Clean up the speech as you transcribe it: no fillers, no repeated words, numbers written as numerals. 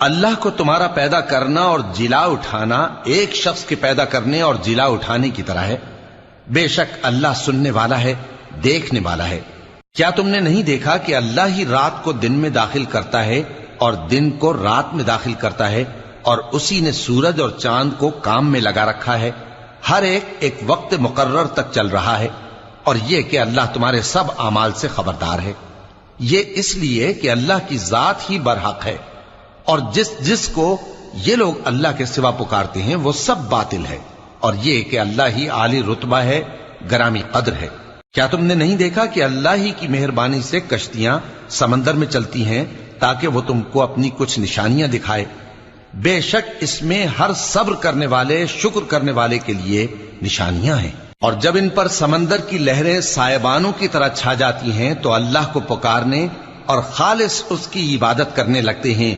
अल्लाह को तुम्हारा पैदा करना और जिला उठाना एक शख्स के पैदा करने और जिला उठाने की तरह है। बेशक अल्लाह सुनने वाला है, देखने वाला है। क्या तुमने नहीं देखा कि अल्लाह ही रात को दिन में दाखिल करता है और दिन को रात में दाखिल करता है, और उसी ने सूरज और चांद को काम में लगा रखा है। हर एक वक्त मुकर्रर तक चल रहा है। और यह कि अल्लाह तुम्हारे सब आमाल से खबरदार है। ये इसलिए कि अल्लाह की जात ही बरहक है, और जिसको ये लोग अल्लाह के सिवा पुकारते हैं वो सब बातिल है। और ये कि अल्लाह ही आली रुतबा है, गरामी कद्र है। क्या तुमने नहीं देखा कि अल्लाह ही की मेहरबानी से कश्तियां समंदर में चलती हैं ताकि वो तुमको अपनी कुछ निशानियां दिखाए। बेशक इसमें हर सब्र करने वाले, शुक्र करने वाले के लिए निशानियां हैं। और जब इन पर समंदर की लहरें सायबानों की तरह छा जाती हैं तो अल्लाह को पुकारने और खालिस उसकी इबादत करने लगते हैं।